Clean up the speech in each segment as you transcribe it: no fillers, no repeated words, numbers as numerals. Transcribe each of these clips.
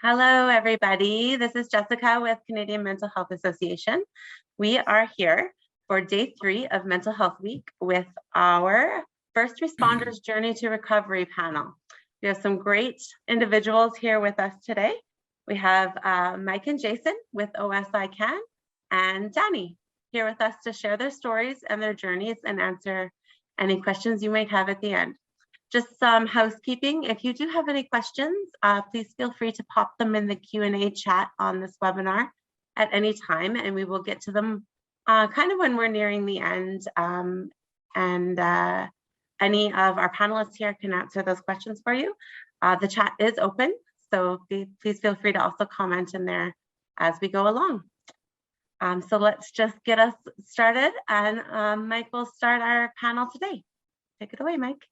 Hello, everybody. This is Jessica with Canadian Mental Health Association. We are here for day 3 of Mental Health Week with our First Responders Journey to Recovery panel. We have some great individuals here with us today. We have Mike and Jason with OSI-CAN and Danny here with us to share their stories and their journeys and answer any questions you might have at the end. Just some housekeeping. If you do have any questions, please feel free to pop them in the Q&A chat on this webinar at any time, and we will get to them kind of when we're nearing the end. Any of our panelists here can answer those questions for you. The chat is open, so please feel free to also comment in there as we go along. So let's just get us started, and Mike will start our panel today. Take it away, Mike.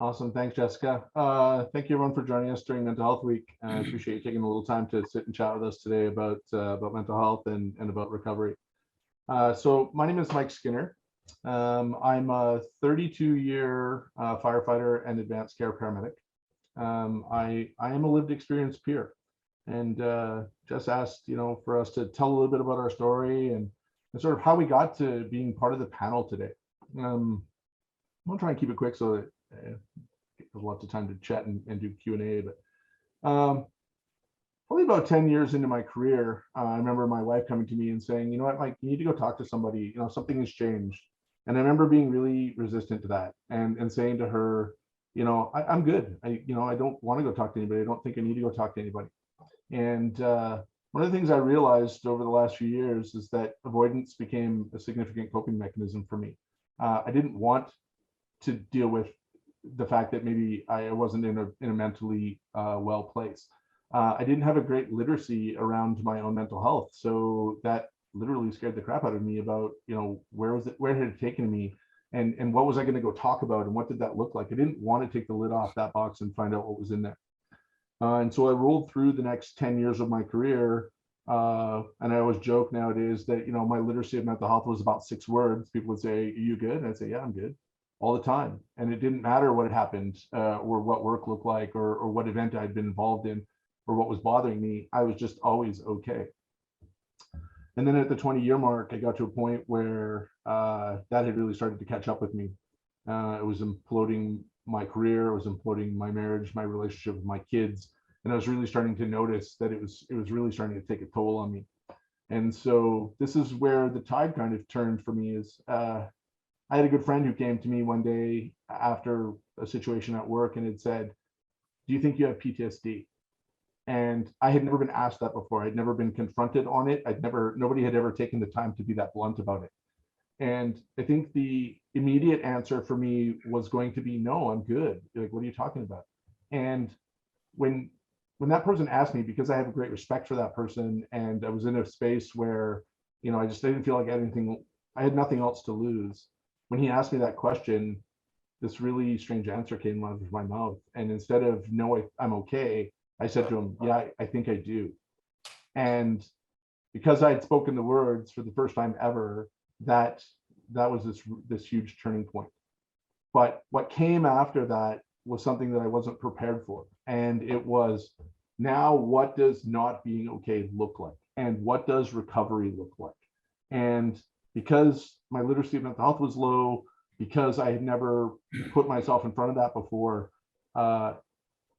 Awesome. Thanks, Jessica. Thank you, everyone, for joining us during Mental Health Week. I appreciate you taking a little time to sit and chat with us today about mental health and about recovery. So my name is Mike Skinner. I'm a 32-year firefighter and advanced care paramedic. I am a lived experience peer, and Jess asked, for us to tell a little bit about our story and sort of how we got to being part of the panel today. I'm gonna try and keep it quick so that there's lots of time to chat and do Q&A, but probably about 10 years into my career, I remember my wife coming to me and saying, you know what, Mike, you need to go talk to somebody, something has changed. And I remember being really resistant to that and saying to her, I'm good. I don't want to go talk to anybody. I don't think I need to go talk to anybody. And one of the things I realized over the last few years is that avoidance became a significant coping mechanism for me. I didn't want to deal with the fact that maybe I wasn't in a mentally well place. I didn't have a great literacy around my own mental health, so that literally scared the crap out of me about where had it taken me, and what was I going to go talk about, and what did that look like. I didn't want to take the lid off that box and find out what was in there. And so I rolled through the next 10 years of my career, and I always joke nowadays that my literacy of mental health was about 6 words. People would say, "Are you good?" And I'd say, "Yeah, I'm good." All the time. And it didn't matter what had happened or what work looked like or what event I'd been involved in or what was bothering me. I was just always okay. And then at the 20-year mark, I got to a point where that had really started to catch up with me. It was imploding my career, it was imploding my marriage, my relationship with my kids. And I was really starting to notice that it was really starting to take a toll on me. And so this is where the tide kind of turned for me. Is I had a good friend who came to me one day after a situation at work and had said, "Do you think you have PTSD?" And I had never been asked that before. I'd never been confronted on it. Nobody had ever taken the time to be that blunt about it. And I think the immediate answer for me was going to be, "No, I'm good." Like, what are you talking about? And when that person asked me, because I have a great respect for that person, and I was in a space where, I didn't feel like I had nothing else to lose. When he asked me that question, this really strange answer came out of my mouth. And instead of, "No, I'm okay," I said to him, "Yeah, I think I do." And because I had spoken the words for the first time ever, that was this huge turning point. But what came after that was something that I wasn't prepared for. And it was, now what does not being okay look like? And what does recovery look like? And because my literacy of mental health was low, because I had never put myself in front of that before,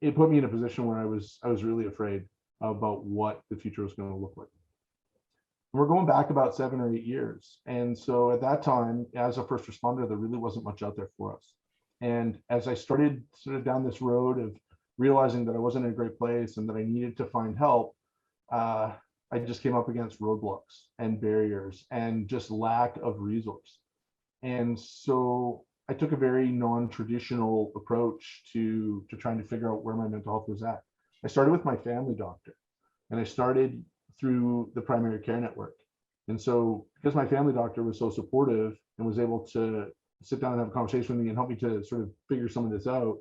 it put me in a position where I was really afraid about what the future was going to look like. We're going back about 7 or 8 years. And so at that time, as a first responder, there really wasn't much out there for us. And as I started sort of down this road of realizing that I wasn't in a great place and that I needed to find help, I just came up against roadblocks and barriers and just lack of resource. And so I took a very non-traditional approach to trying to figure out where my mental health was at. I started with my family doctor, and I started through the primary care network. And so because my family doctor was so supportive and was able to sit down and have a conversation with me and help me to sort of figure some of this out,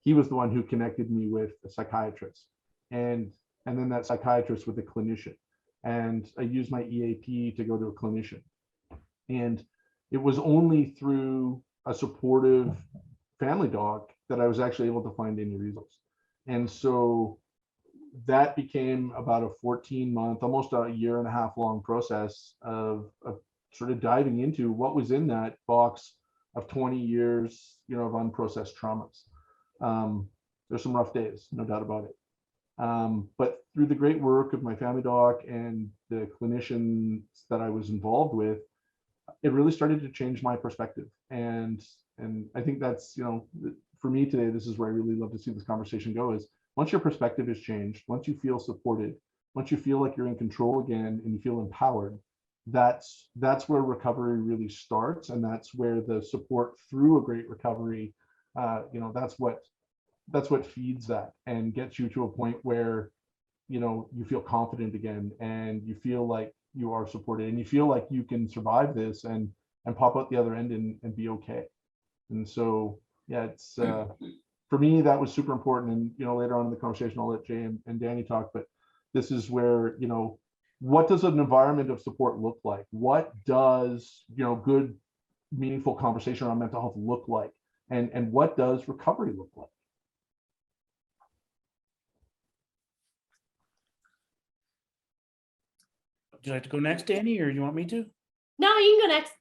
he was the one who connected me with a psychiatrist. And then that psychiatrist with a clinician. And I used my EAP to go to a clinician. And it was only through a supportive family doc that I was actually able to find any resource. And so that became about a 14-month, almost a year and a half long process of sort of diving into what was in that box of 20 years, of unprocessed traumas. There's some rough days, no doubt about it. But through the great work of my family doc and the clinicians that I was involved with, it really started to change my perspective. And I think that's, for me today, this is where I really love to see this conversation go, is once your perspective is changed, once you feel supported, once you feel like you're in control again and you feel empowered, that's where recovery really starts. And that's where the support through a great recovery, that's what feeds that and gets you to a point where, you feel confident again, and you feel like you are supported, and you feel like you can survive this and pop out the other end and be okay. And so, yeah, it's for me, that was super important. And, later on in the conversation, I'll let Jay and Danny talk, but this is where, what does an environment of support look like? What does, good, meaningful conversation around mental health look like? And what does recovery look like? Would you like to go next, Danny, or do you want me to? No, you can go next.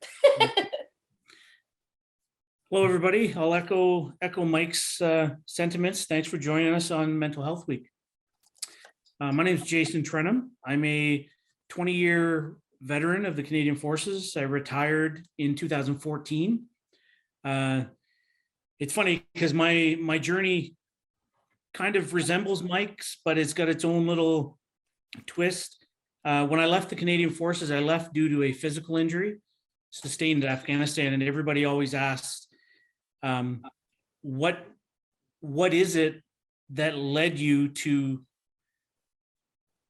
Hello, everybody. I'll echo Mike's sentiments. Thanks for joining us on Mental Health Week. My name is Jason Trenholm. I'm a 20-year veteran of the Canadian Forces. I retired in 2014. It's funny because my journey kind of resembles Mike's, but it's got its own little twist. When I left the Canadian Forces, I left due to a physical injury sustained in Afghanistan, and everybody always asks, what is it that led you to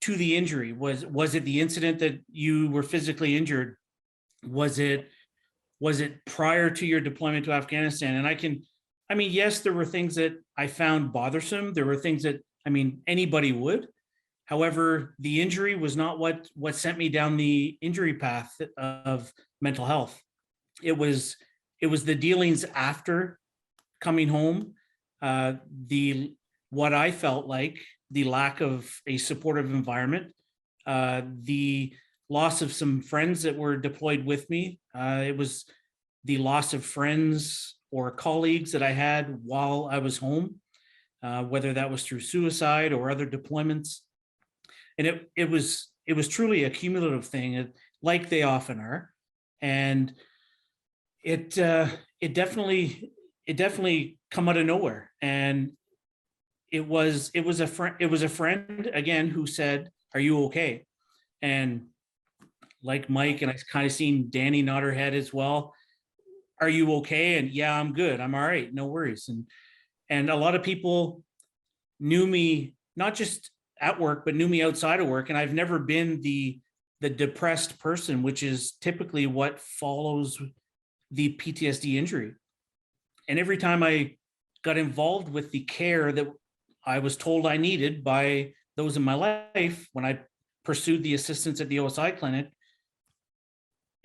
the injury? Was it the incident that you were physically injured? Was it prior to your deployment to Afghanistan? And yes, there were things that I found bothersome. There were things that, anybody would. However, the injury was not what sent me down the injury path of mental health. It was the dealings after coming home, what I felt like the lack of a supportive environment, the loss of some friends that were deployed with me. It was the loss of friends or colleagues that I had while I was home, whether that was through suicide or other deployments. And it was truly a cumulative thing, like they often are. And it definitely come out of nowhere. And it was a friend again who said, "Are you okay?" And like Mike, and I kind of seen Danny nod her head as well. "Are you okay?" And yeah, I'm good. I'm all right. No worries. And a lot of people knew me, not just at work, but knew me outside of work. And I've never been the depressed person, which is typically what follows the PTSD injury. And every time I got involved with the care that I was told I needed by those in my life, when I pursued the assistance at the OSI clinic,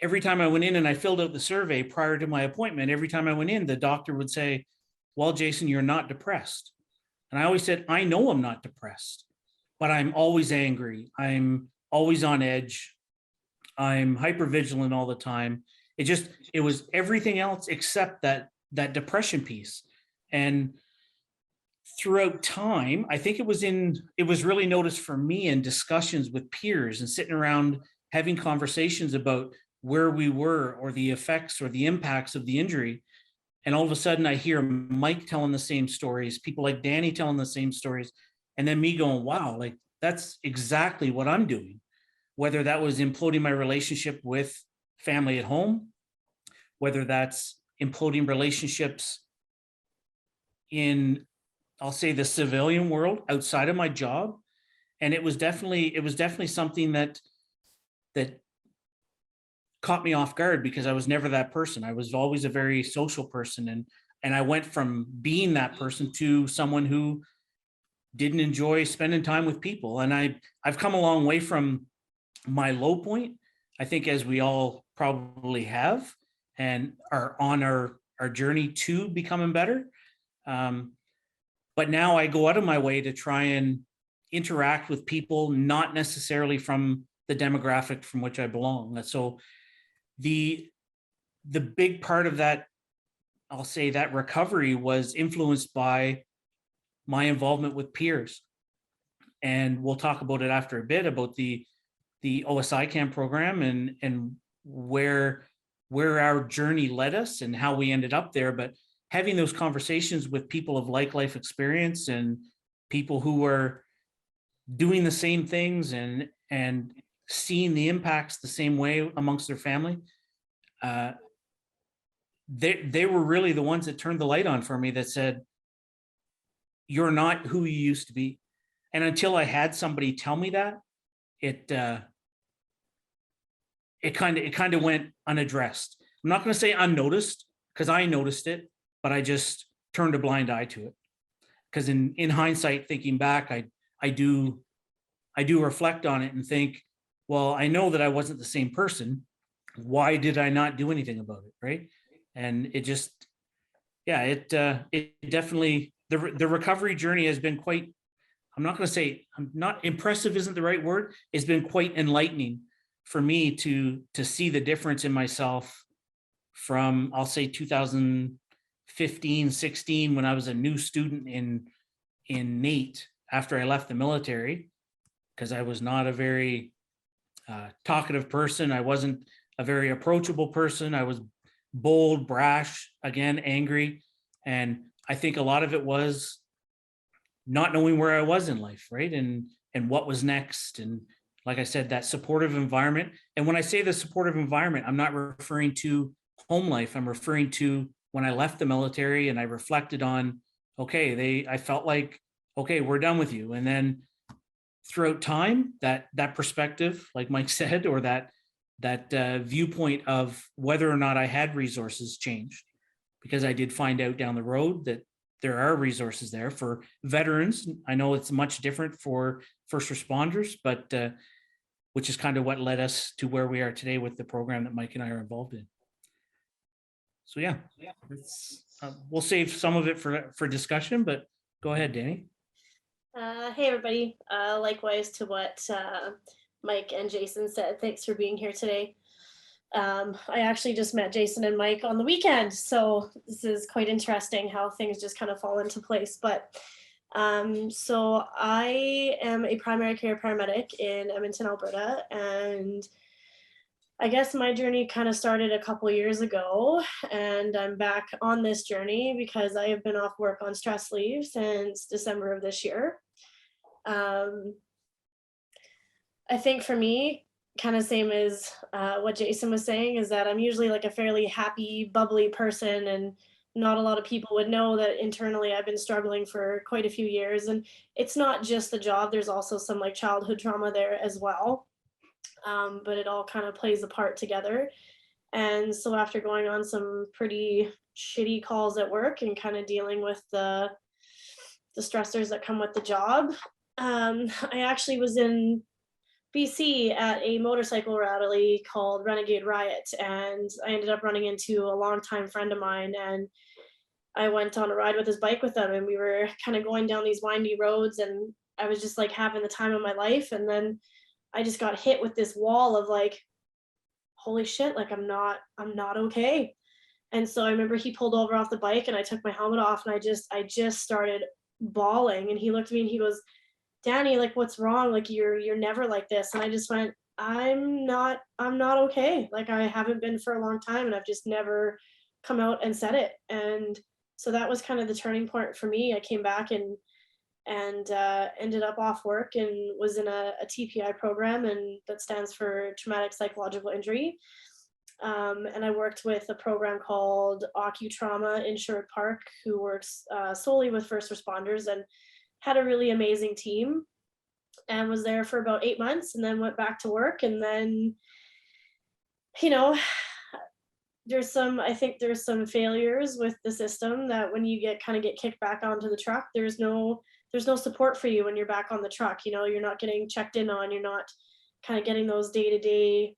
every time I went in and I filled out the survey prior to my appointment, every time I went in, the doctor would say, "Well, Jason, you're not depressed." And I always said, "I know I'm not depressed, but I'm always angry. I'm always on edge. I'm hypervigilant all the time." It was everything else except that depression piece. And throughout time, I think it was really noticed for me in discussions with peers and sitting around having conversations about where we were or the effects or the impacts of the injury. And all of a sudden I hear Mike telling the same stories, people like Danny telling the same stories, and then me going, wow, like that's exactly what I'm doing. Whether that was imploding my relationship with family at home, whether that's imploding relationships in, I'll say, the civilian world outside of my job. And it was definitely something that caught me off guard, because I was never that person. I was always a very social person. And I went from being that person to someone who didn't enjoy spending time with people. And I've come a long way from my low point, I think, as we all probably have, and are on our journey to becoming better. But now I go out of my way to try and, interact with people not necessarily from the demographic from which I belong. So the big part of that, I'll say, that recovery was influenced by my involvement with peers. And we'll talk about it after a bit, about the OSI-CAN program and where our journey led us and how we ended up there. But having those conversations with people of like life experience and people who are doing the same things and seeing the impacts the same way amongst their family, they were really the ones that turned the light on for me, that said, you're not who you used to be. And until I had somebody tell me that, it kind of went unaddressed. I'm not going to say unnoticed, because I noticed it, but I just turned a blind eye to it. Because in hindsight, thinking back, I do reflect on it and think, well, I know that I wasn't the same person. Why did I not do anything about it, right? And it just, yeah, it definitely, the recovery journey has been quite, I'm not going to say, impressive isn't the right word. It's been quite enlightening for me to see the difference in myself from, I'll say, 2015, 16, when I was a new student in NAIT after I left the military, because I was not a very talkative person. I wasn't a very approachable person. I was bold, brash, again, angry. And I think a lot of it was not knowing where I was in life, right? And what was next. And like I said, that supportive environment. And when I say the supportive environment, I'm not referring to home life. I'm referring to when I left the military and I reflected on, okay, I felt like, okay, we're done with you. And then throughout time, that perspective, like Mike said, or that viewpoint of whether or not I had resources changed, because I did find out down the road that there are resources there for veterans. I know it's much different for first responders, but which is kind of what led us to where we are today with the program that Mike and I are involved in. So yeah, we'll save some of it for discussion, but go ahead, Danny. Hey, everybody. Likewise to what Mike and Jason said, thanks for being here today. I actually just met Jason and Mike on the weekend, so this is quite interesting how things just kind of fall into place. But so I am a primary care paramedic in Edmonton, Alberta, and I guess my journey kind of started a couple years ago, and I'm back on this journey because I have been off work on stress leave since December of this year. I think for me, kind of same as what Jason was saying, is that I'm usually like a fairly happy, bubbly person, and not a lot of people would know that internally I've been struggling for quite a few years. And it's not just the job, there's also some like childhood trauma there as well. But it all kind of plays a part together. And so after going on some pretty shitty calls at work and kind of dealing with the stressors that come with the job, I actually was in BC at a motorcycle rally called Renegade Riot, and I ended up running into a longtime friend of mine, and I went on a ride with his bike with him, and we were kind of going down these windy roads, and I was just like having the time of my life. And then I just got hit with this wall of like, holy shit, like I'm not okay. And so I remember he pulled over off the bike and I took my helmet off, and I just started bawling, and he looked at me and he goes, Danny, like, what's wrong? Like, you're never like this. And I just went, I'm not okay. Like, I haven't been for a long time, and I've just never come out and said it. And so that was kind of the turning point for me. I came back and ended up off work and was in a TPI program, and that stands for traumatic psychological injury. And I worked with a program called OSI-CAN in Sherwood Park, who works solely with first responders, and had a really amazing team, and was there for about 8 months, and then went back to work. And then, you know, I think there's some failures with the system that when you get kicked back onto the truck, there's no support for you when you're back on the truck. You know, you're not getting checked in on, you're not kind of getting those day-to-day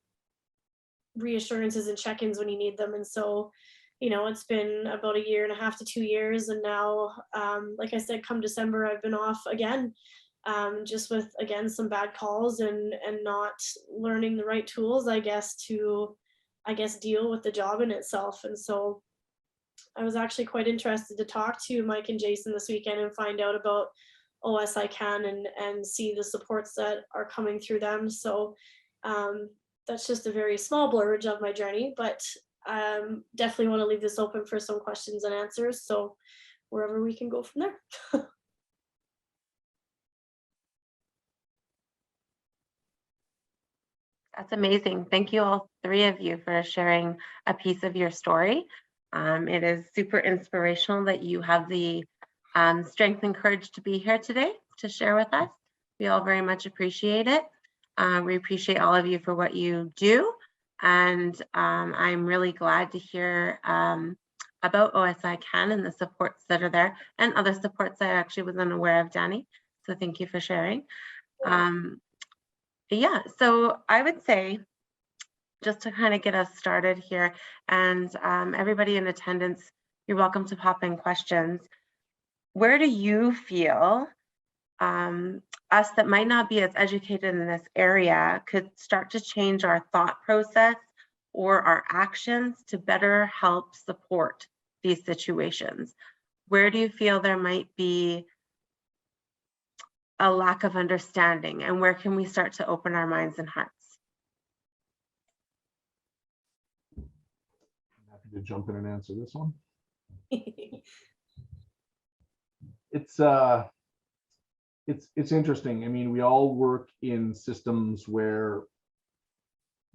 reassurances and check-ins when you need them. And so, you know, it's been about 1.5 to 2 years, and now, like I said, come December, I've been off again. just with, again, some bad calls and not learning the right tools, I guess, to, deal with the job in itself. And so I was actually quite interested to talk to Mike and Jason this weekend and find out about OSI-CAN and see the supports that are coming through them. So that's just a very small blurb of my journey, but definitely want to leave this open for some questions and answers. So wherever we can go from there. That's amazing. Thank you all three of you for sharing a piece of your story. It is super inspirational that you have the strength and courage to be here today to share with us. We all very much appreciate it. We appreciate all of you for what you do. And I'm really glad to hear about OSI-CAN and the supports that are there and other supports I actually wasn't aware of, Danny. So thank you for sharing. Yeah, so I would say, just to kind of get us started here, and everybody in attendance, you're welcome to pop in questions. Where do you feel us that might not be as educated in this area could start to change our thought process or our actions to better help support these situations? Where do you feel there might be a lack of understanding, and where can we start to open our minds and hearts? I'm happy to jump in and answer this one. It's interesting. I mean, we all work in systems where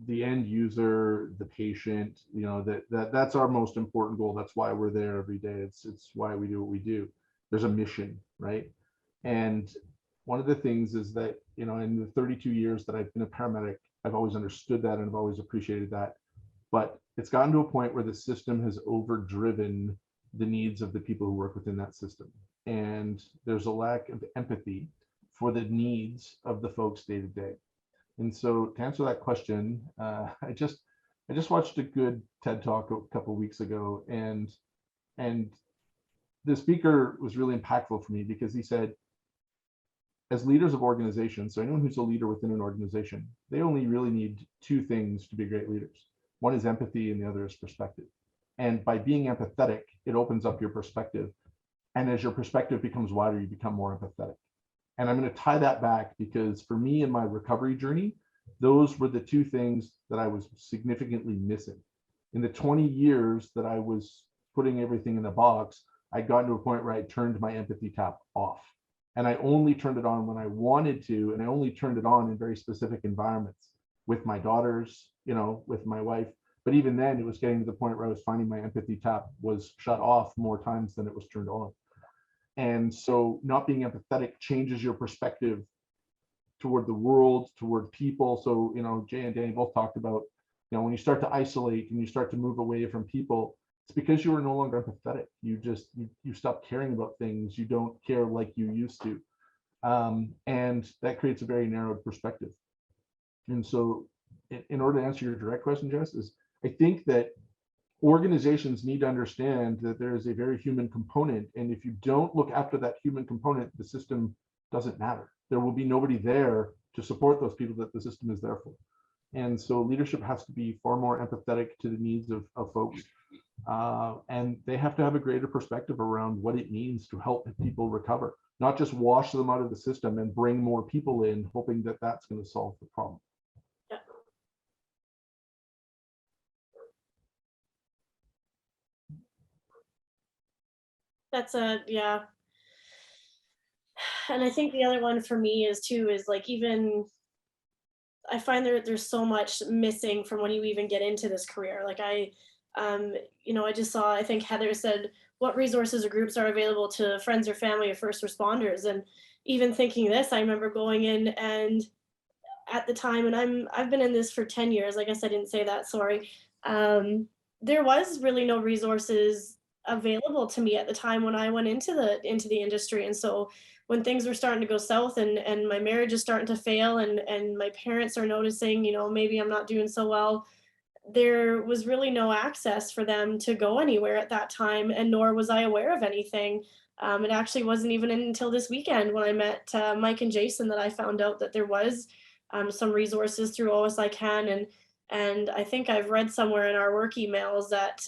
the end user, the patient, you know, that's our most important goal. That's why we're there every day. It's why we do what we do. There's a mission, right? And one of the things is that, you know, in the 32 years that I've been a paramedic, I've always understood that and I've always appreciated that. But it's gotten to a point where the system has overdriven the needs of the people who work within that system. And there's a lack of empathy for the needs of the folks day to day. And so to answer that question, I just watched a good TED Talk a couple of weeks ago, and the speaker was really impactful for me because he said, as leaders of organizations, so anyone who's a leader within an organization, they only really need two things to be great leaders. One is empathy and the other is perspective. And by being empathetic, it opens up your perspective. And as your perspective becomes wider, you become more empathetic. And I'm going to tie that back because for me in my recovery journey, those were the two things that I was significantly missing. In the 20 years that I was putting everything in a box, I'd gotten to a point where I turned my empathy tap off. And I only turned it on when I wanted to, and I only turned it on in very specific environments with my daughters, you know, with my wife. But even then, it was getting to the point where I was finding my empathy tap was shut off more times than it was turned on. And so not being empathetic changes your perspective toward the world, toward people. So, you know, Jay and Danny both talked about, you know, when you start to isolate and you start to move away from people, it's because you are no longer empathetic. You stop caring about things. You don't care like you used to. And that creates a very narrowed perspective. And so in order to answer your direct question, Jess, is I think that organizations need to understand that there is a very human component. And if you don't look after that human component, the system doesn't matter. There will be nobody there to support those people that the system is there for. And so leadership has to be far more empathetic to the needs of folks. And they have to have a greater perspective around what it means to help people recover, not just wash them out of the system and bring more people in, hoping that that's going to solve the problem. Yeah. That's yeah. And I think the other one for me is like, even I find there's so much missing from when you even get into this career. Like you know, I just saw, I think Heather said, what resources or groups are available to friends or family of first responders? And even thinking this, I remember going in, and at the time, and I've been in this for 10 years, I guess I didn't say that, sorry. There was really no resources available to me at the time when I went into the industry. And so when things were starting to go south and my marriage is starting to fail and my parents are noticing, you know, maybe I'm not doing so well, there was really no access for them to go anywhere at that time, and nor was I aware of anything. It actually wasn't even until this weekend when I met Mike and Jason that I found out that there was some resources through OSI-CAN, and I think I've read somewhere in our work emails that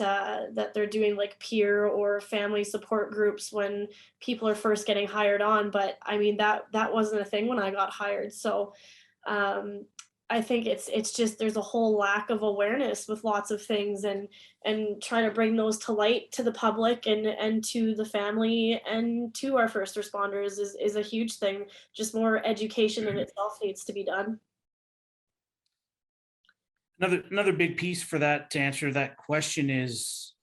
that they're doing like peer or family support groups when people are first getting hired on. But I mean, that wasn't a thing when I got hired. So I think it's just there's a whole lack of awareness with lots of things, and trying to bring those to light to the public and to the family and to our first responders is a huge thing. Just more education in itself needs to be done. Another big piece for that, to answer that question, is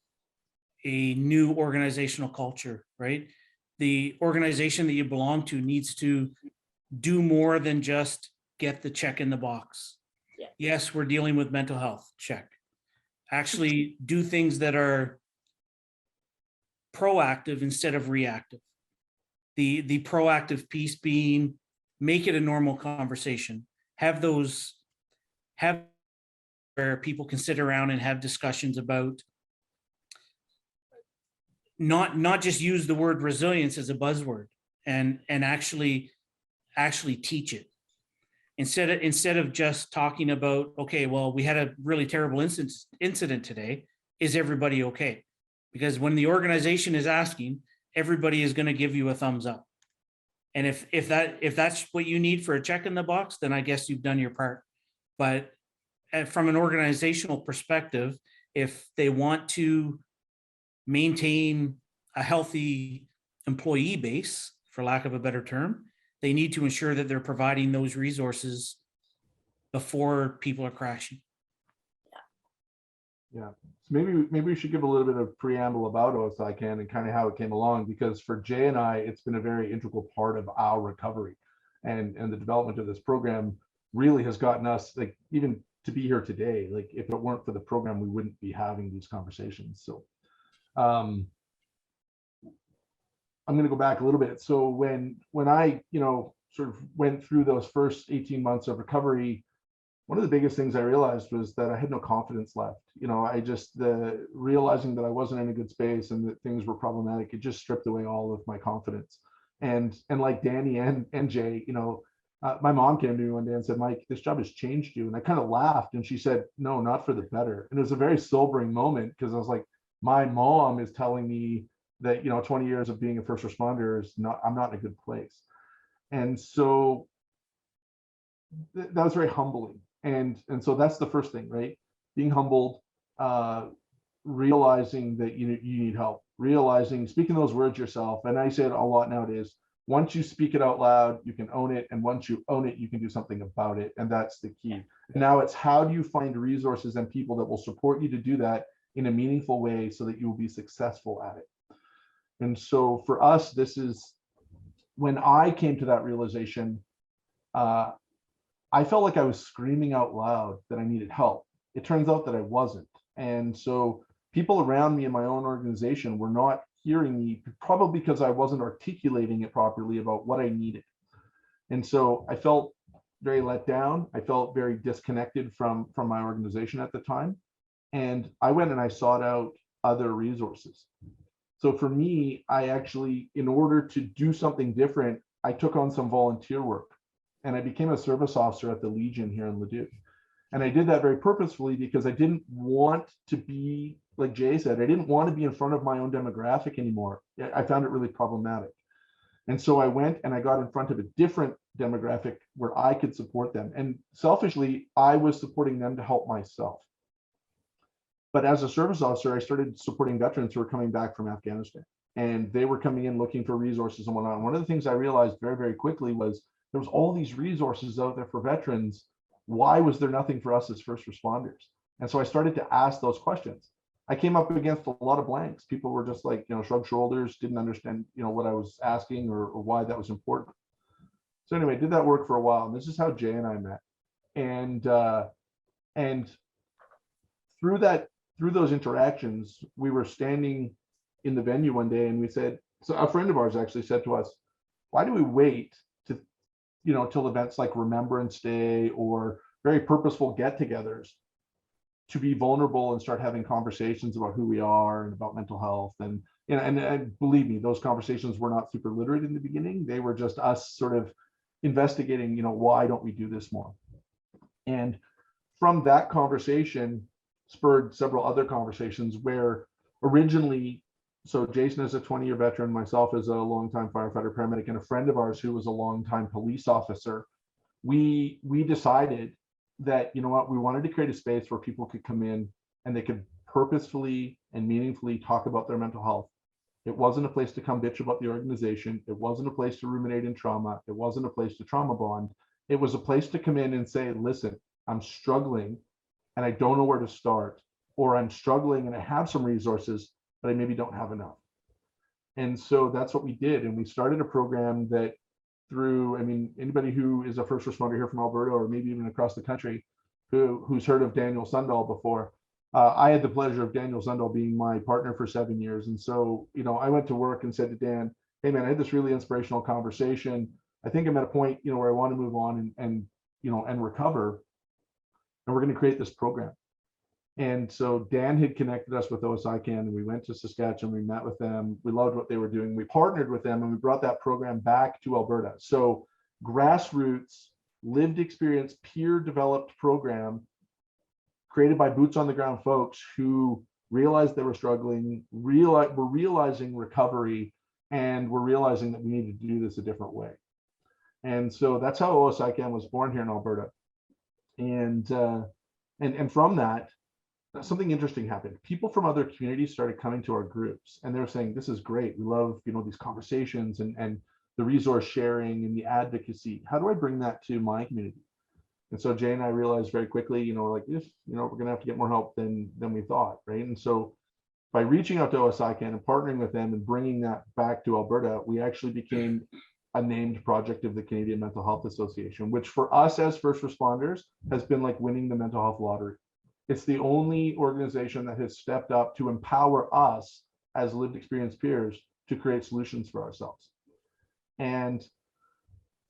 a new organizational culture, right? The organization that you belong to needs to do more than just get the check in the box. Yeah. Yes, we're dealing with mental health, check. Actually do things that are proactive instead of reactive. The proactive piece being, make it a normal conversation. Have where people can sit around and have discussions about, not just use the word resilience as a buzzword, and actually teach it. Instead of just talking about, okay, well, we had a really terrible incident today. Is everybody okay? Because when the organization is asking, everybody is going to give you a thumbs up. And if that's what you need for a check in the box, then I guess you've done your part. But from an organizational perspective, if they want to maintain a healthy employee base, for lack of a better term, they need to ensure that they're providing those resources before people are crashing. Yeah. So maybe we should give a little bit of preamble about OSI-CAN and kind of how it came along, because for Jay and I, it's been a very integral part of our recovery, and the development of this program really has gotten us, like, even to be here today. Like, if it weren't for the program, we wouldn't be having these conversations. So I'm going to go back a little bit. So when I, sort of went through those first 18 months of recovery, one of the biggest things I realized was that I had no confidence left. I just, realizing that I wasn't in a good space and that things were problematic, it just stripped away all of my confidence. And like Danny and Jay, my mom came to me one day and said, "Mike, this job has changed you." And I kind of laughed, and she said, "No, not for the better." And it was a very sobering moment, because I was like, my mom is telling me that 20 years of being a first responder I'm not in a good place. And so that was very humbling. And so that's the first thing, right? Being humbled, realizing that you need help, speaking those words yourself. And I say it a lot nowadays: once you speak it out loud, you can own it. And once you own it, you can do something about it. And that's the key. Now it's, how do you find resources and people that will support you to do that in a meaningful way so that you will be successful at it? And so for us, this is when I came to that realization. I felt like I was screaming out loud that I needed help. It turns out that I wasn't. And so people around me in my own organization were not hearing me, probably because I wasn't articulating it properly about what I needed. And so I felt very let down. I felt very disconnected from my organization at the time. And I went and I sought out other resources. So for me, I actually, in order to do something different, I took on some volunteer work, and I became a service officer at the Legion here in Leduc. And I did that very purposefully, because I didn't want to be, like Jay said, I didn't want to be in front of my own demographic anymore. I found it really problematic. And so I went and I got in front of a different demographic where I could support them. And selfishly, I was supporting them to help myself. But as a service officer, I started supporting veterans who were coming back from Afghanistan, and they were coming in looking for resources and whatnot. And one of the things I realized very, very quickly was there was all these resources out there for veterans. Why was there nothing for us as first responders? And so I started to ask those questions. I came up against a lot of blanks. People were just like, shrugged shoulders, didn't understand, what I was asking or why that was important. So anyway, I did that work for a while, and this is how Jay and I met. And through those interactions, we were standing in the venue one day, and we said, so a friend of ours actually said to us, "Why do we wait to, till events like Remembrance Day or very purposeful get-togethers to be vulnerable and start having conversations about who we are and about mental health. And believe me, those conversations were not super literate in the beginning. They were just us sort of investigating, why don't we do this more? And from that conversation spurred several other conversations where originally, so Jason is a 20-year veteran, myself as a longtime firefighter, paramedic, and a friend of ours who was a longtime police officer, we decided that, we wanted to create a space where people could come in and they could purposefully and meaningfully talk about their mental health. It wasn't a place to come bitch about the organization. It wasn't a place to ruminate in trauma. It wasn't a place to trauma bond. It was a place to come in and say, listen, I'm struggling and I don't know where to start, or I'm struggling and I have some resources, but I maybe don't have enough. And so that's what we did. And we started a program that anybody who is a first responder here from Alberta, or maybe even across the country, who's heard of Danielle Sundahl before. I had the pleasure of Danielle Sundahl being my partner for 7 years. And so, I went to work and said to Dan, hey man, I had this really inspirational conversation. I think I'm at a point, where I want to move on and recover. And we're going to create this program. And so Dan had connected us with OSI-CAN, and we went to Saskatchewan, we met with them, we loved what they were doing, we partnered with them, and we brought that program back to Alberta. So grassroots, lived experience, peer developed program created by boots on the ground folks who realized they were struggling, were realizing recovery, and were realizing that we needed to do this a different way. And so that's how OSI-CAN was born here in Alberta. And from that, something interesting happened. People from other communities started coming to our groups, and they were saying, this is great. We love, these conversations and the resource sharing and the advocacy. How do I bring that to my community? And so Jay and I realized very quickly, we're going to have to get more help than we thought, right? And so by reaching out to OSI-CAN and partnering with them and bringing that back to Alberta, we actually became a named project of the Canadian Mental Health Association, which for us as first responders has been like winning the mental health lottery. It's the only organization that has stepped up to empower us as lived experience peers to create solutions for ourselves. And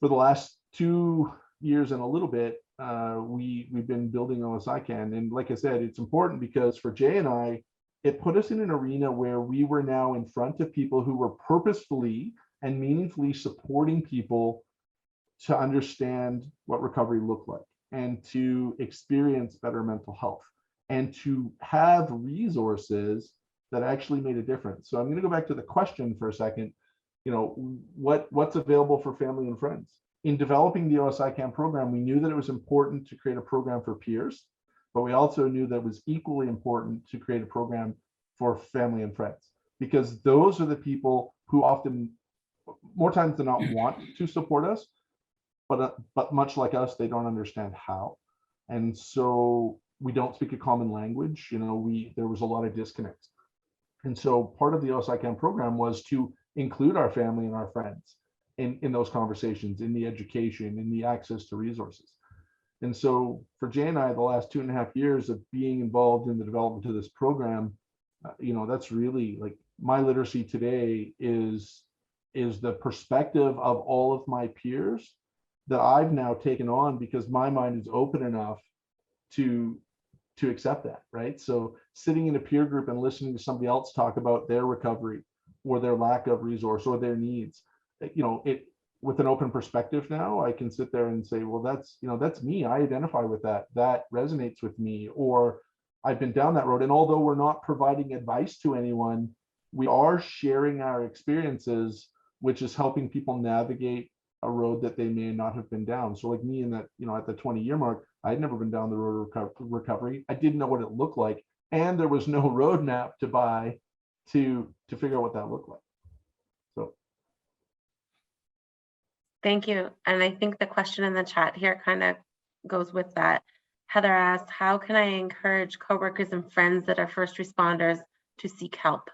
for the last 2 years and a little bit, we've been building OSI-CAN. And like I said, it's important because for Jay and I, it put us in an arena where we were now in front of people who were purposefully and meaningfully supporting people to understand what recovery looked like and to experience better mental health and to have resources that actually made a difference. So I'm going to go back to the question for a second. What's available for family and friends? In developing the OSI-CAN program, we knew that it was important to create a program for peers, but we also knew that it was equally important to create a program for family and friends, because those are the people who often, more times than not, want to support us, but much like us, they don't understand how. And so we don't speak a common language. There was a lot of disconnect. And so part of the OSI-CAN program was to include our family and our friends in those conversations, in the education, in the access to resources. And so for Jay and I, the last 2.5 years of being involved in the development of this program, that's really like my literacy today is the perspective of all of my peers that I've now taken on because my mind is open enough to accept that, right? So sitting in a peer group and listening to somebody else talk about their recovery or their lack of resource or their needs, with an open perspective now, I can sit there and say, well, that's me. I identify with that. That resonates with me, or I've been down that road. And although we're not providing advice to anyone, we are sharing our experiences, which is helping people navigate a road that they may not have been down. So like me in that, at the 20-year mark, I'd never been down the road of recovery. I didn't know what it looked like. And there was no roadmap to buy to figure out what that looked like. So. Thank you. And I think the question in the chat here kind of goes with that. Heather asked, how can I encourage coworkers and friends that are first responders to seek help?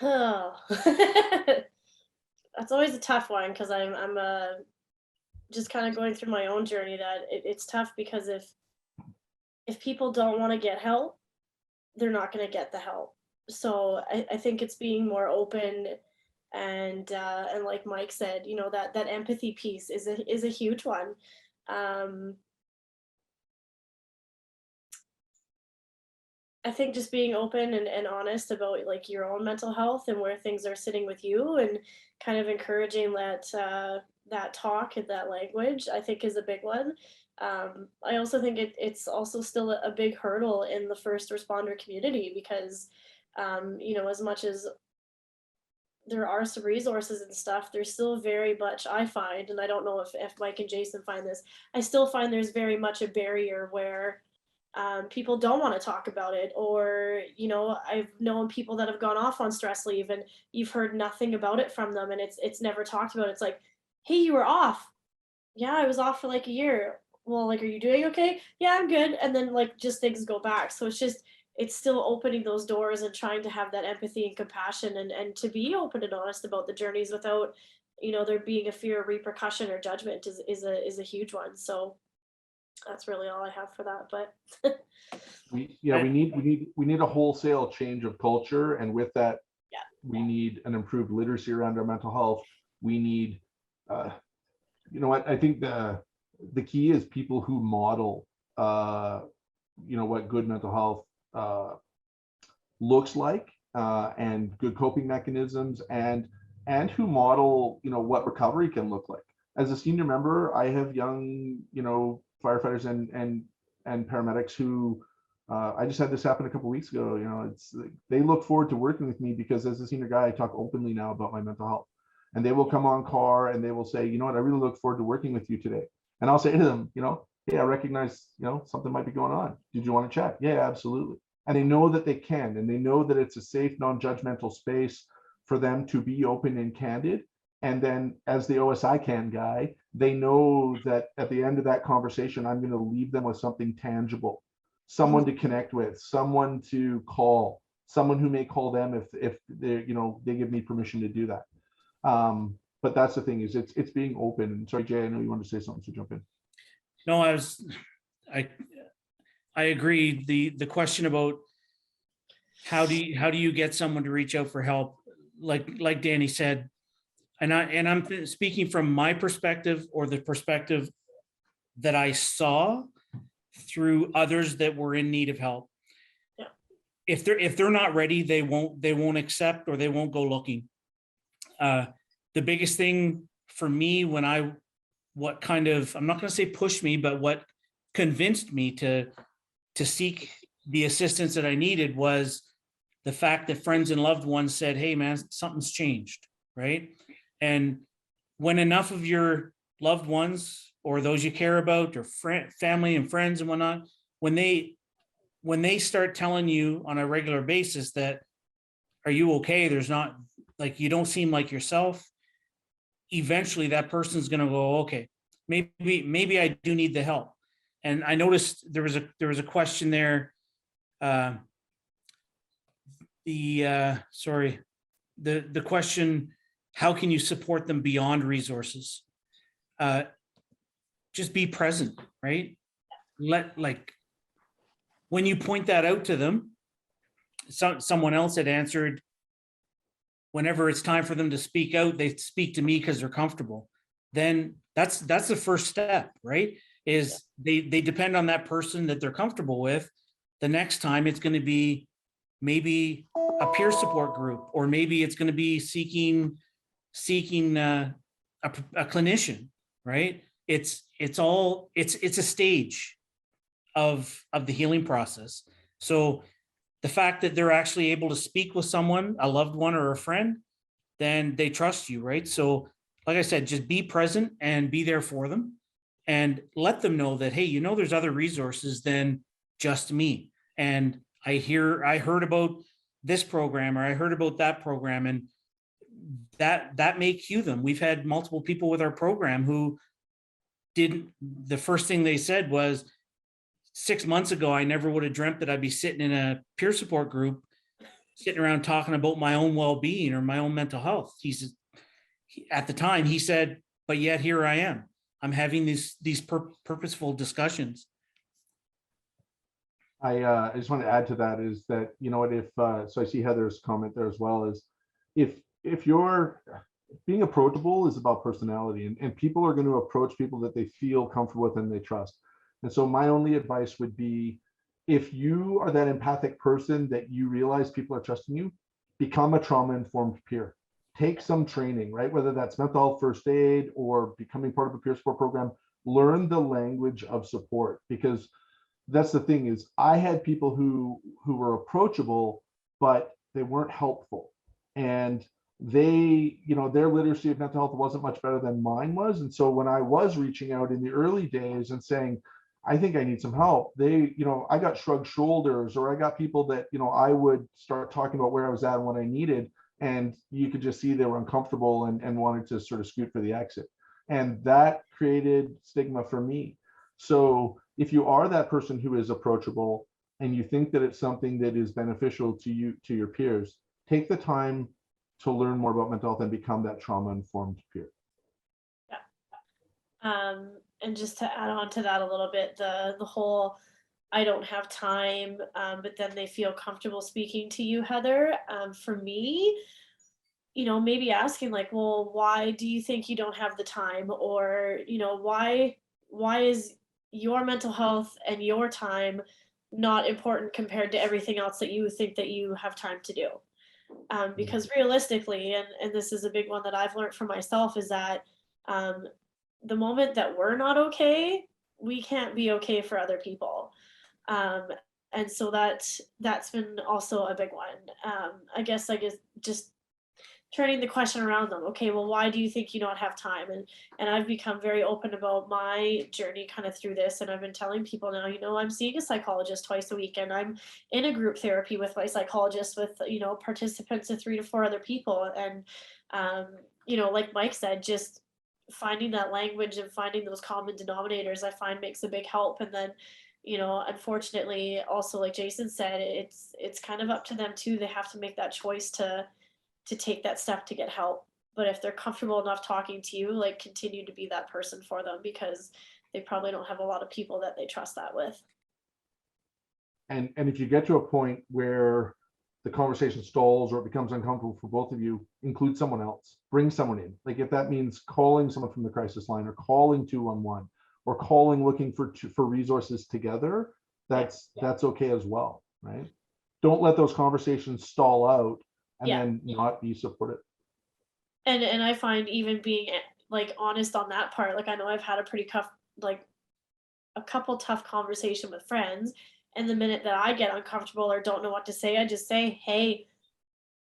Oh, that's always a tough one because I'm just kind of going through my own journey that it's tough because if people don't want to get help, they're not going to get the help. So I think it's being more open and like Mike said, that empathy piece is a huge one. I think just being open and honest about like your own mental health and where things are sitting with you, and kind of encouraging that talk and that language, I think is a big one. I also think it's also still a big hurdle in the first responder community because, as much as there are some resources and stuff, there's still very much, I find, and I don't know if Mike and Jason find this, I still find there's very much a barrier where people don't want to talk about it, or I've known people that have gone off on stress leave and you've heard nothing about it from them, and it's never talked about. It's like, hey, you were off. Yeah, I was off for like a year. Well, like, are you doing okay? Yeah, I'm good. And then like just things go back. So it's still opening those doors and trying to have that empathy and compassion, and to be open and honest about the journeys without there being a fear of repercussion or judgment is a huge one. So that's really all I have for that. But We need a wholesale change of culture, and with that, yeah, we need an improved literacy around our mental health. We need, I think the key is people who model, what good mental health looks like, and good coping mechanisms, and who model, what recovery can look like. As a senior member, I have young, firefighters and paramedics who, I just had this happen a couple of weeks ago. They look forward to working with me because as a senior guy, I talk openly now about my mental health, and they will come on car and they will say, I really look forward to working with you today. And I'll say to them, hey, I recognize, something might be going on. Did you want to chat? Yeah, absolutely. And they know that they can, and they know that it's a safe, non-judgmental space for them to be open and candid. And then as the OSI-CAN guy, they know that at the end of that conversation, I'm going to leave them with something tangible, someone to connect with, someone to call, someone who may call them if they they give me permission to do that. But that's the thing, is it's being open. Sorry, Jay, I know you wanted to say something, so jump in. No, I agree. The question about how do you get someone to reach out for help, like Danny said, and I'm speaking from my perspective, or the perspective that I saw through others that were in need of help. Yeah. If they're not ready, they won't accept, or they won't go looking. The biggest thing for me I'm not going to say pushed me, but what convinced me to seek the assistance that I needed was the fact that friends and loved ones said, hey man, something's changed, right? And when enough of your loved ones, or those you care about, or family and friends and whatnot, when they start telling you on a regular basis that, are you okay? There's not, like, you don't seem like yourself. Eventually that person's going to go, okay, maybe I do need the help. And I noticed there was a question there. The question, how can you support them beyond resources? Just be present, right? When you point that out to them, someone else had answered, whenever it's time for them to speak out, they speak to me because they're comfortable. Then that's the first step, right? Is they depend on that person that they're comfortable with. The next time it's going to be maybe a peer support group, or maybe it's going to be seeking a clinician, right? It's a stage of the healing process. So the fact that they're actually able to speak with someone, a loved one or a friend, then they trust you, right? So like I said, just be present and be there for them, and let them know that, hey, there's other resources than just me. And I heard about this program, or I heard about that program, and that may cue them. We've had multiple people with our program who the first thing they said was, 6 months ago, I never would have dreamt that I'd be sitting in a peer support group, sitting around talking about my own well-being or my own mental health. At the time he said, but yet here I am. I'm having these purposeful discussions. I just want to add to that, is that, so I see Heather's comment there as well, is if you're being approachable is about personality, and people are going to approach people that they feel comfortable with and they trust. And so my only advice would be, if you are that empathic person that you realize people are trusting you, become a trauma-informed peer. Take some training, right? Whether that's mental health first aid or becoming part of a peer support program, learn the language of support, because that's the thing is I had people who were approachable, but they weren't helpful. And they, you know, their literacy of mental health wasn't much better than mine was. And so when I was reaching out in the early days and saying, I think I need some help, they, you know, I got shrugged shoulders, or I got people that, you know, I would start talking about where I was at and what I needed. And you could just see they were uncomfortable and wanted to sort of scoot for the exit. And that created stigma for me. So if you are that person who is approachable and you think that it's something that is beneficial to you, to your peers, take the time to learn more about mental health and become that trauma-informed peer. And just to add on to that a little bit, the whole I don't have time, but then they feel comfortable speaking to you, Heather. For me, you know, maybe asking like, well, why do you think you don't have the time? Or, you know, why is your mental health and your time not important compared to everything else that you think that you have time to do? Because realistically, and this is a big one that I've learned for myself, is that the moment that we're not okay, we can't be okay for other people. And so that's been also a big one. I guess just turning the question around them. Okay, well, why do you think you don't have time? And I've become very open about my journey kind of through this. And I've been telling people now, you know, I'm seeing a psychologist twice a week, and I'm in a group therapy with my psychologist with, you know, participants of 3 to 4 other people. And, you know, like Mike said, just finding that language and finding those common denominators, I find makes a big help. And then, you know, unfortunately, also like Jason said, it's kind of up to them too. They have to make that choice to take that step to get help. But if they're comfortable enough talking to you, like continue to be that person for them, because they probably don't have a lot of people that they trust that with. And if you get to a point where the conversation stalls or it becomes uncomfortable for both of you, include someone else, bring someone in. Like if that means calling someone from the crisis line or calling 211 or calling looking for resources together, that's okay as well, right? Don't let those conversations stall out and then not be supportive. And I find even being like honest on that part, like I know I've had a pretty tough, like a couple tough conversation with friends, and the minute that I get uncomfortable or don't know what to say, I just say, hey,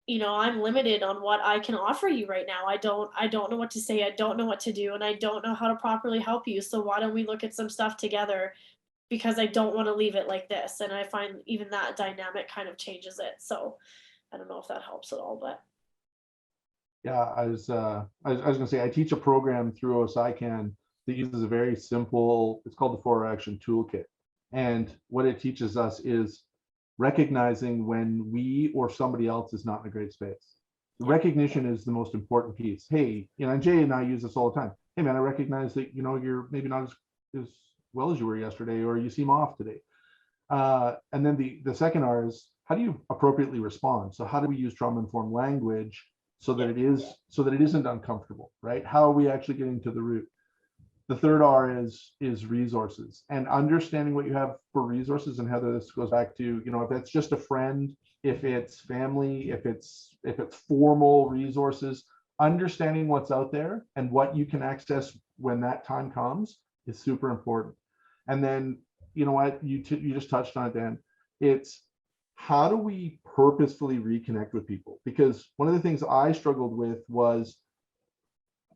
you know, I'm limited on what I can offer you right now. I don't know what to say. I don't know what to do, and I don't know how to properly help you. So why don't we look at some stuff together, because I don't want to leave it like this. And I find even that dynamic kind of changes it. So I don't know if that helps at all, but yeah, I was gonna say, I teach a program through OSI-CAN that uses a very simple, it's called the 4 Action Toolkit. And what it teaches us is recognizing when we or somebody else is not in a great space. The recognition is the most important piece. Hey, you know, and Jay and I use this all the time. Hey man, I recognize that, you know, you're maybe not as well as you were yesterday, or you seem off today. And then the second R is, how do you appropriately respond? So how do we use trauma-informed language so that it isn't uncomfortable, right? How are we actually getting to the root? The third R is resources, and understanding what you have for resources. And Heather, this goes back to, you know, if it's just a friend, if it's family, if it's formal resources, understanding what's out there and what you can access when that time comes is super important. And then, you know what, you just touched on it, Dan. It's how do we purposefully reconnect with people? Because one of the things I struggled with was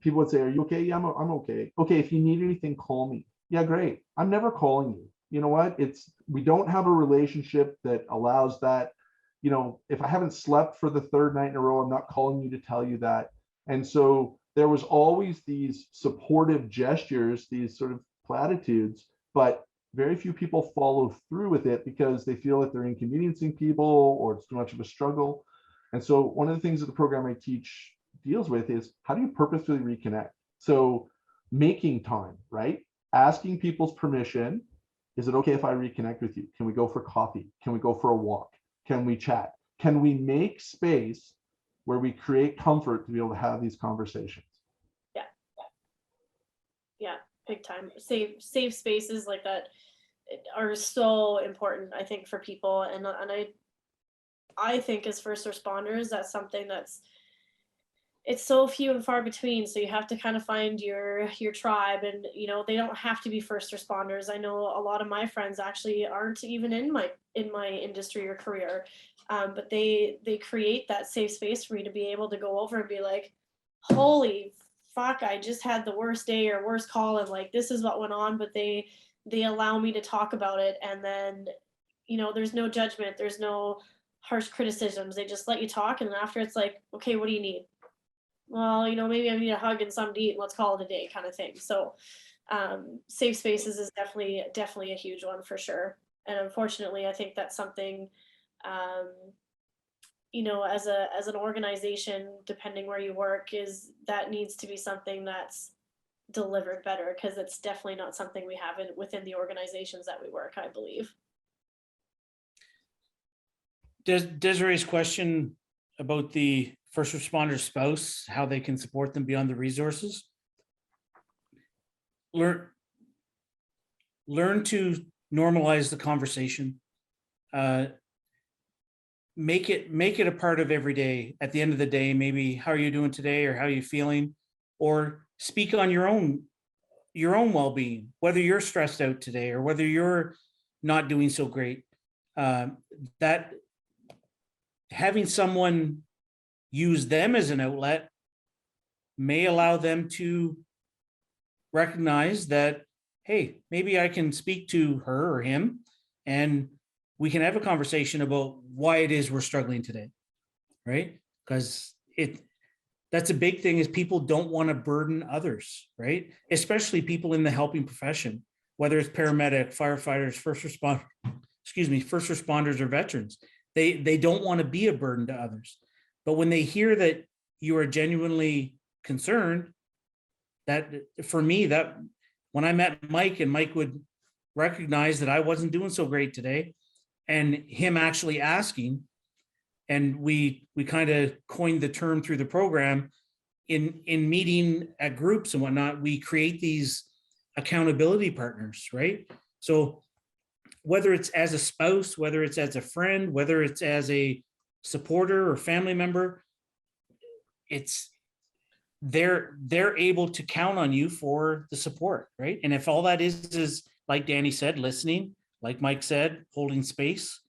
people would say, are you okay? Yeah, I'm okay. Okay, if you need anything, call me. Yeah, great. I'm never calling you. You know what? We don't have a relationship that allows that. You know, if I haven't slept for the 3rd night in a row, I'm not calling you to tell you that. And so there was always these supportive gestures, these sort of platitudes, but very few people follow through with it because they feel that they're inconveniencing people or it's too much of a struggle. And so one of the things that the program I teach deals with is, how do you purposefully reconnect? So making time, right? Asking people's permission. Is it okay if I reconnect with you? Can we go for coffee? Can we go for a walk? Can we chat? Can we make space where we create comfort to be able to have these conversations? Yeah, big time. Save spaces like that. are so important, I think, for people. And I think as first responders, that's something it's so few and far between. So you have to kind of find your tribe, and they don't have to be first responders. I know a lot of my friends actually aren't even in my industry or career, but they create that safe space for me to be able to go over and be like, holy fuck, I just had the worst day or worst call, and like this is what went on. But they allow me to talk about it, and then there's no judgment, there's no harsh criticisms. They just let you talk, and then after it's like, okay, what do you need? Well, maybe I need a hug and something to eat, and let's call it a day, kind of thing. So safe spaces is definitely a huge one for sure. And unfortunately, I think that's something as an organization, depending where you work, that needs to be something that's delivered better, because it's definitely not something we have within the organizations that we work, I believe. Desiree's question about the first responder spouse, how they can support them beyond the resources. Learn to normalize the conversation. Make it a part of every day. At the end of the day, maybe, how are you doing today, or how are you feeling, or speak on your own well-being, whether you're stressed out today or whether you're not doing so great. That having someone use them as an outlet may allow them to recognize that, hey, maybe I can speak to her or him, and we can have a conversation about why it is we're struggling today, right? Because that's a big thing, is people don't want to burden others, right? Especially people in the helping profession, whether it's paramedic, firefighters, first responders, or veterans. They don't want to be a burden to others. But when they hear that you are genuinely concerned, that for me, that when I met Mike, and Mike would recognize that I wasn't doing so great today, and him actually asking, and we kind of coined the term through the program in meeting at groups and whatnot, we create these accountability partners, right? So whether it's as a spouse, whether it's as a friend, whether it's as a supporter or family member, they're able to count on you for the support, right? And if all that is like Danny said, listening, like Mike said, holding space,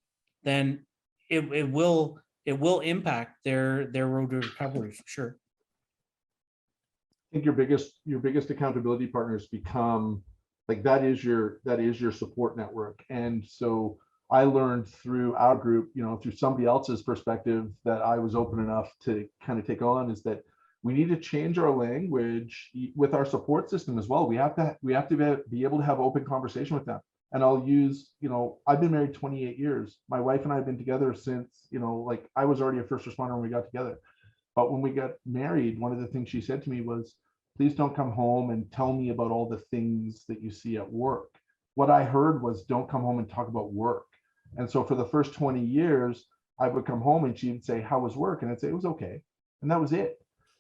then it will impact their road to recovery for sure. I think your biggest accountability partners become like that is your support network. And so I learned through our group, through somebody else's perspective that I was open enough to kind of take on, is that we need to change our language with our support system as well. We have to be able to have open conversation with them. And I'll use, I've been married 28 years. My wife and I have been together since, like I was already a first responder when we got together. But when we got married, one of the things she said to me was, please don't come home and tell me about all the things that you see at work. What I heard was, don't come home and talk about work. And so for the first 20 years, I would come home and she would say, how was work? And I'd say, it was okay. And that was it.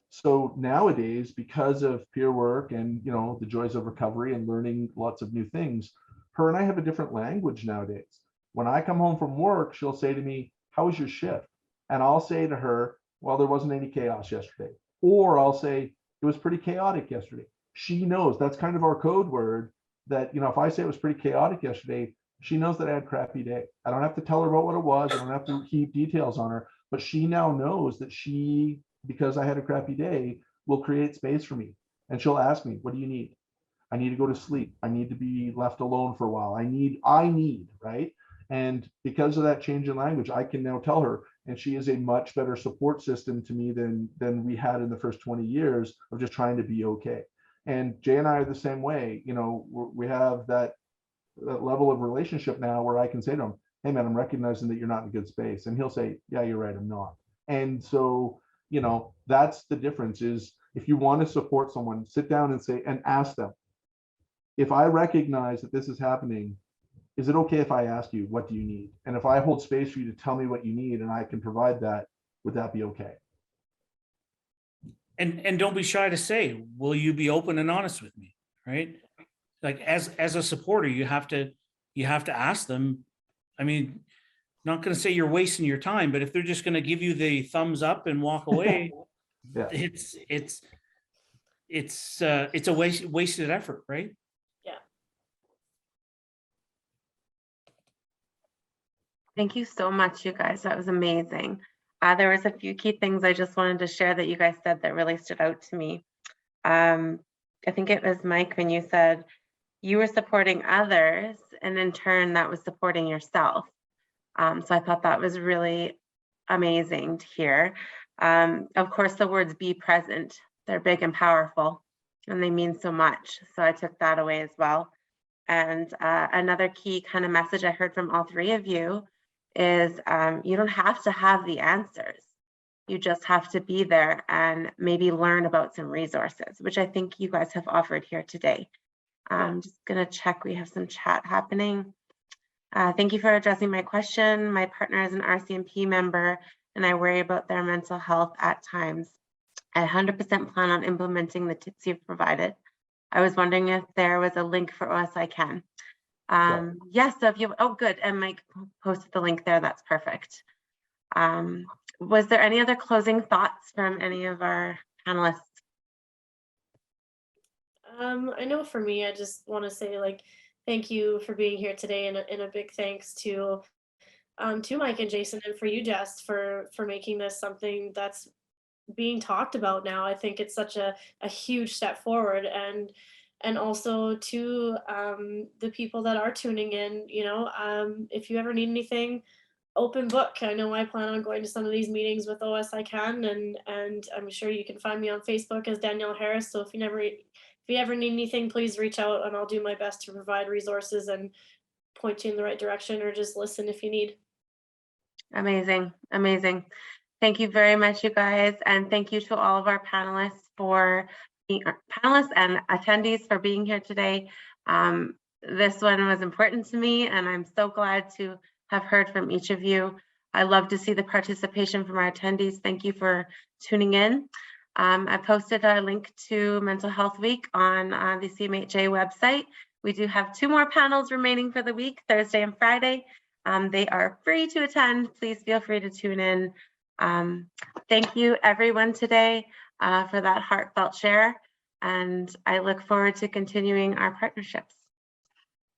So nowadays, because of peer work and, the joys of recovery and learning lots of new things, her and I have a different language nowadays. When I come home from work, she'll say to me, how was your shift? And I'll say to her, well, there wasn't any chaos yesterday. Or I'll say, it was pretty chaotic yesterday. She knows that's kind of our code word that, if I say it was pretty chaotic yesterday, she knows that I had a crappy day. I don't have to tell her about what it was. I don't have to heap details on her, but she now knows that because I had a crappy day, will create space for me. And she'll ask me, what do you need? I need to go to sleep. I need to be left alone for a while. I need, right? And because of that change in language, I can now tell her, and she is a much better support system to me than we had in the first 20 years of just trying to be okay. And Jay and I are the same way. We have that level of relationship now where I can say to him, hey man, I'm recognizing that you're not in a good space. And he'll say, yeah, you're right, I'm not. And so, that's the difference, is if you want to support someone, sit down and ask them, if I recognize that this is happening, is it okay if I ask you, what do you need? And if I hold space for you to tell me what you need and I can provide that, would that be okay? And don't be shy to say, will you be open and honest with me, right? Like as a supporter, you have to you have to ask them. I mean, not going to say you're wasting your time, but if they're just going to give you the thumbs up and walk away, Yeah. it's a wasted effort, right? Thank you so much, you guys. That was amazing. There was a few key things I just wanted to share that you guys said that really stood out to me. I think it was Mike when you said you were supporting others, and in turn that was supporting yourself. So I thought that was really amazing to hear. Of course, the words "be present," they're big and powerful, and they mean so much. So I took that away as well. And another key kind of message I heard from all three of you is you don't have to have the answers. You just have to be there and maybe learn about some resources, which I think you guys have offered here today. I'm just going to check. We have some chat happening. Thank you for addressing my question. My partner is an RCMP member, and I worry about their mental health at times. I 100% plan on implementing the tips you've provided. I was wondering if there was a link for OSI-CAN. Yes, so if you, oh good, and Mike posted the link there, that's perfect. Was there any other closing thoughts from any of our panelists? I know for me, I just want to say like, thank you for being here today, and a big thanks to Mike and Jason, and for you, Jess, for making this something that's being talked about now. I think it's such a huge step forward, and also to the people that are tuning in, you know, if you ever need anything, open book. I know I plan on going to some of these meetings with OSI-CAN, and I'm sure you can find me on Facebook as Danielle Harris. So if you ever need anything, please reach out, and I'll do my best to provide resources and point you in the right direction, or just listen if you need. Amazing, amazing. Thank you very much, you guys, and thank you to all of our panelists and attendees for being here today. This one was important to me, and I'm so glad to have heard from each of you. I love to see the participation from our attendees. Thank you for tuning in. I posted a link to Mental Health Week on the CMHA website. We do have 2 more panels remaining for the week, Thursday and Friday. They are free to attend. Please feel free to tune in. Thank you everyone today for that heartfelt share, and I look forward to continuing our partnerships.